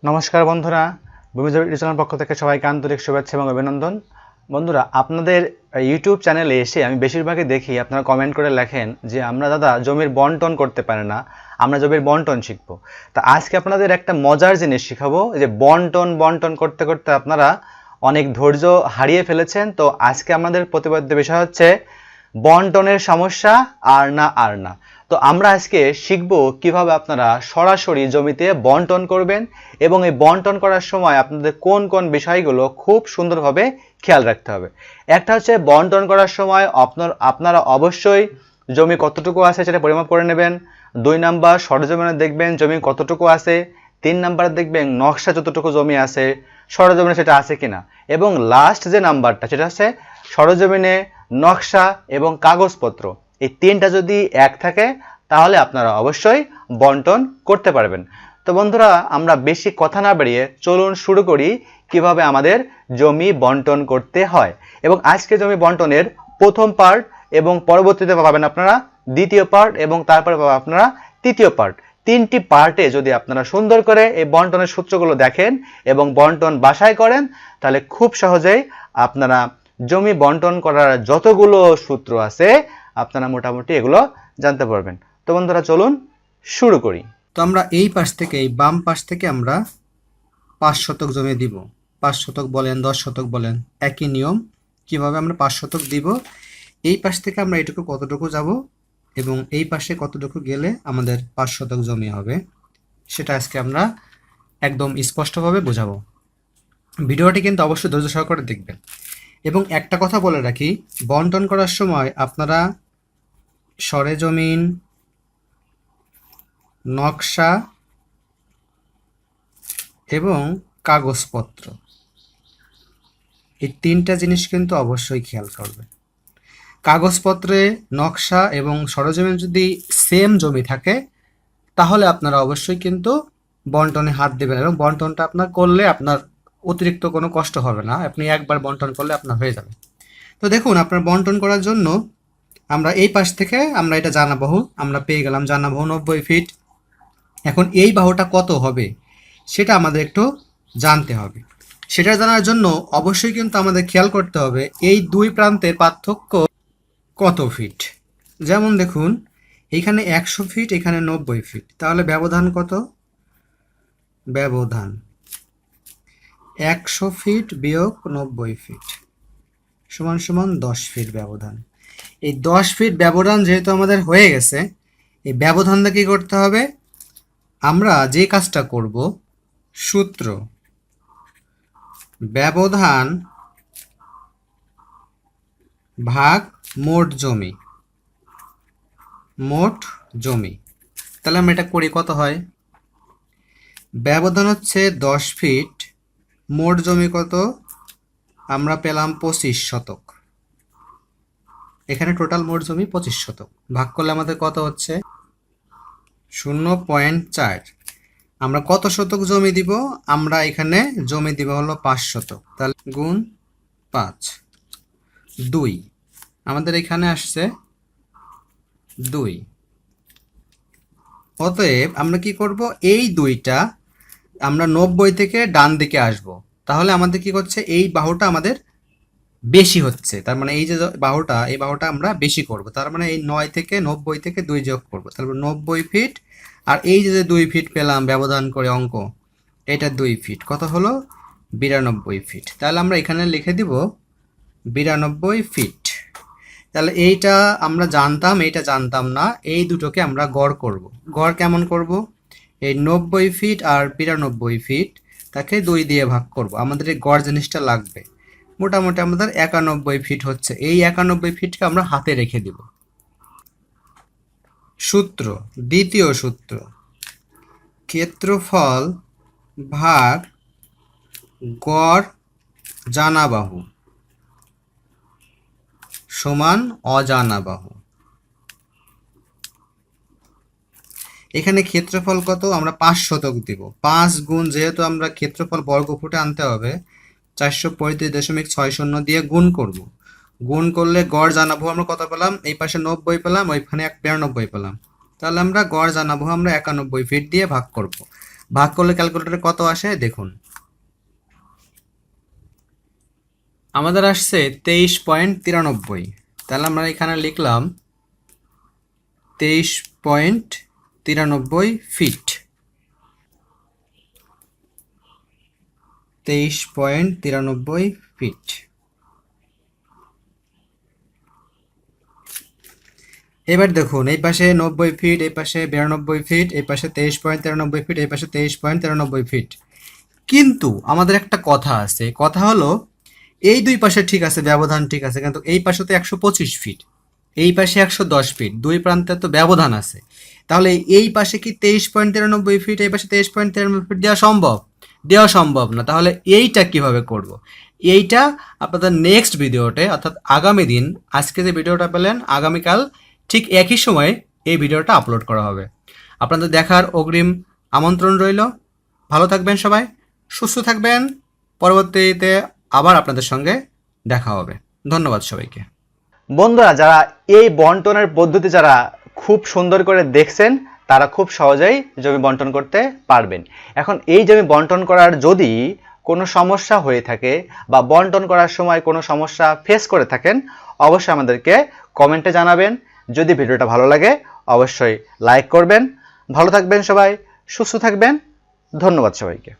নমস্কার বন্ধুরা, Bhumij YouTube channel পক্ষ থেকে সবাইকে আন্তরিক শুভেচ্ছা এবং অভিনন্দন। বন্ধুরা, আপনাদের ইউটিউব চ্যানেলে এসে আমি বেশিরভাগই দেখি আপনারা কমেন্ট করে লেখেন যে আমরা দাদা জমির বন্টন করতে পারি না, আমরা জমির বন্টন শিখবো। তা আজকে আপনাদের একটা মজার জিনিস শিখাবো যে বন্টন করতে করতে আপনারা অনেক ধৈর্য হারিয়ে ফেলেছেন। তো আজকে আমাদের প্রতিপাদ্য বিষয় হচ্ছে বন্টনের সমস্যা আর না। তো আমরা আজকে শিখব কিভাবে আপনারা সরাসরি জমিতে বন্টন করবেন এবং এই বন্টন করার সময় আপনাদের কোন কোন বিষয়গুলো খুব সুন্দরভাবে খেয়াল রাখতে হবে। একটা হচ্ছে বন্টন করার সময় আপনারা অবশ্যই জমি কতটুকু আছে সেটা পরিমাপ করে নেবেন। 2 নাম্বার সরজমিনে দেখবেন জমি কতটুকু আছে। 3 নাম্বারে দেখবেন নকশা যতটুকু জমি আছে সরজমিনে সেটা আছে কিনা। এবং লাস্ট যে নাম্বারটা সেটা হচ্ছে সরজমিনে নকশা এবং কাগজপত্র, এই তিনটা যদি এক থাকে তাহলে আপনারা অবশ্যই বন্টন করতে পারবেন। তো বন্ধুরা, আমরা বেশি কথা না বাড়িয়ে চলুন শুরু করি কিভাবে আমাদের জমি বন্টন করতে হয়। এবং আজকে জমি বন্টনের প্রথম পার্ট এবং পরবর্তীতে পাবেন আপনারা দ্বিতীয় পার্ট এবং তারপরে পাবেন আপনারা তৃতীয় পার্ট। 3টি পার্টে যদি আপনারা সুন্দর করে এই বন্টনের সূত্রগুলো দেখেন এবং বন্টন বাছাই করেন তাহলে খুব সহজেই আপনারা জমি বন্টন করার যতগুলো সূত্র আছে আপনারা মোটামুটি এগুলো জানতে পারবেন। তো বন্ধুরা, চলুন শুরু করি। তো আমরা এই পাশ থেকে, এই বাম পাশ থেকে আমরা 5 শতক জমি দিব। 5 শতক বলেন 10 শতক বলেন, একই নিয়ম। কিভাবে আমরা 5 শতক দিব, এই পাশ থেকে আমরা এটুকু কতটুকু যাব এবং এই পাশে কতটুকু গেলে আমাদের 5 শতক জমি হবে সেটা আজকে আমরা একদম স্পষ্টভাবে বোঝাবো। ভিডিওটি কিন্তু অবশ্যই ধৈর্য সহকারে দেখবেন। এবং একটা কথা বলে রাখি, বন্টন করার সময় আপনারা সরেজমিন, নকশা এবং কাগজপত্র, এই 3টা জিনিস কিন্তু অবশ্যই খেয়াল করবেন। কাগজপত্রে নকশা এবং সরজমিন যদি সেম জমি থাকে তাহলে আপনারা অবশ্যই কিন্তু বন্টনে হাত দেবেন এবং বন্টনটা আপনার করলে আপনার অতিরিক্ত কোনো কষ্ট হবে না। আপনি একবার বন্টন করলে আপনার হয়ে যাবে। তো দেখুন, আপনার বন্টন করার জন্য আমরা এই পাশ থেকে আমরা এটা জানা বাহু আমরা পেয়ে গেলাম, জানা বাহু 90 ফিট। এখন এই বাহুটা কত হবে সেটা আমাদের একটু জানতে হবে। সেটা জানার জন্য অবশ্যই কিন্তু আমাদের খেয়াল করতে হবে এই দুই প্রান্তের পার্থক্য কত ফিট। যেমন দেখুন, এইখানে 100 ফিট, এখানে 90 ফিট, তাহলে ব্যবধান কত? ব্যবধান 100 ফিট বিয়োগ 90 ফিট সমান সমান 10 ফিট ব্যবধান। এই 10 ফিট ব্যবধান যেহেতু আমাদের হয়ে গেছে, এই ব্যবধানটা কি করতে হবে? আমরা যে কাজটা করব, সূত্র ব্যবধান ভাগ মোট জমি, মোট জমি। তাহলে আমরা এটা করি, কত হয়? ব্যবধান হচ্ছে 10 ফিট, মোট জমি কত? আমরা পেলাম 25 শতক। এখানে টোটাল মোট জমি 25 শতক, ভাগ করলে আমাদের কত হচ্ছে? 0.4। আমরা কত শতক জমি দিব? আমরা এখানে জমি দিব হলো 5 শতক, তাহলে গুণ 5, 2। আমাদের এখানে আসছে 2। অতএব আমরা কি করব, এই 2টা আমরা 90 থেকে ডান দিকে আসব। তাহলে আমাদের কি করছে, এই বাহুটা আমাদের বেশি হচ্ছে, তার মানে এই যে বাহুটা, এই বাহুটা আমরা বেশি করব। তার মানে এই 9 থেকে 90 থেকে 2 যোগ করব, তারপর 90 ফিট। আর এই যে 2 ফিট পেলাম ব্যবধান করে অঙ্ক, এটা 2 ফিট, কত হলো? 92 ফিট। তাহলে আমরা এখানে লিখে দিব 92 ফিট। তাহলে এইটা আমরা জানতাম, এইটা জানতাম না, এই দুটোকে আমরা গড় করব। গড় কেমন করব? এই 90 ফিট আর 92 ফিট তাকে 2 দিয়ে ভাগ করব। আমাদের এই গড় জিনিসটা লাগবে। মোটামুটি আমাদের 91 ফিট হচ্ছে। এই 91 ফিটকে আমরা হাতে রেখে দিব। সূত্র, দ্বিতীয় সূত্র, ক্ষেত্রফল ভাগ গড় জানা বাহু সমান অজানা বাহু। এখানে ক্ষেত্রফল কত? আমরা 5 শতক দিব। 5 গুণ, যেহেতু আমরা ক্ষেত্রফল বর্গ ফুটে আনতে হবে, 435.60 দিয়ে গুণ করব। গুণ করলে গড় জানাবো আমরা কত পেলাম? এই পাশে 90 পেলাম, ওইখানে 92 পেলাম। তাহলে আমরা গড় জানাবো আমরা 91 ফিট দিয়ে ভাগ করব। ভাগ করলে ক্যালকুলেটরে কত আসে দেখুন, আমাদের আসছে 23.93। তাহলে আমরা এখানে লিখলাম 23.93 ফিট। 23.93 ফিট। এবার দেখুন এই পাশে 90 ফিট, এই পাশে 92 ফিট, এই পাশে 23.93 ফিট, এই পাশে 23.93 ফিট। কিন্তু আমাদের একটা কথা আছে, কথা হলো এই দুই পাশে ঠিক আছে, ব্যবধান ঠিক আছে, কিন্তু এই পাশে তো 125 ফিট, এই পাশে 110 ফিট, দুই প্রান্তে তো ব্যবধান আছে। তাহলে এই পাশে কি 23.93 ফিট, এই পাশে 23.93 ফিট দেওয়া সম্ভব? দেওয়া সম্ভব না। তাহলে এইটা কিভাবে করব? এইটা আপনাদের নেক্সট ভিডিওতে, অর্থাৎ আগামী দিন, আজকে যে ভিডিওটা পেলেন আগামীকাল ঠিক একই সময়ে এই ভিডিওটা আপলোড করা হবে। আপনাদের দেখার অগ্রিম আমন্ত্রণ রইল। ভালো থাকবেন সবাই, সুস্থ থাকবেন। পরবর্তীতে আবার আপনাদের সঙ্গে দেখা হবে। ধন্যবাদ সবাইকে। বন্ধুরা, যারা এই বন্টনের পদ্ধতি যারা খুব সুন্দর করে দেখছেন, তারা খুব সহজেই জমি বন্টন করতে পারবেন। এখন এই জমি বন্টন করার যদি কোনো সমস্যা হয়ে থাকে বা বন্টন করার সময় কোনো সমস্যা ফেস করে থাকেন, অবশ্যই আমাদেরকে কমেন্টে জানাবেন। যদি ভিডিওটা ভালো লাগে অবশ্যই লাইক করবেন। ভালো থাকবেন সবাই, সুস্থ থাকবেন। ধন্যবাদ সবাইকে।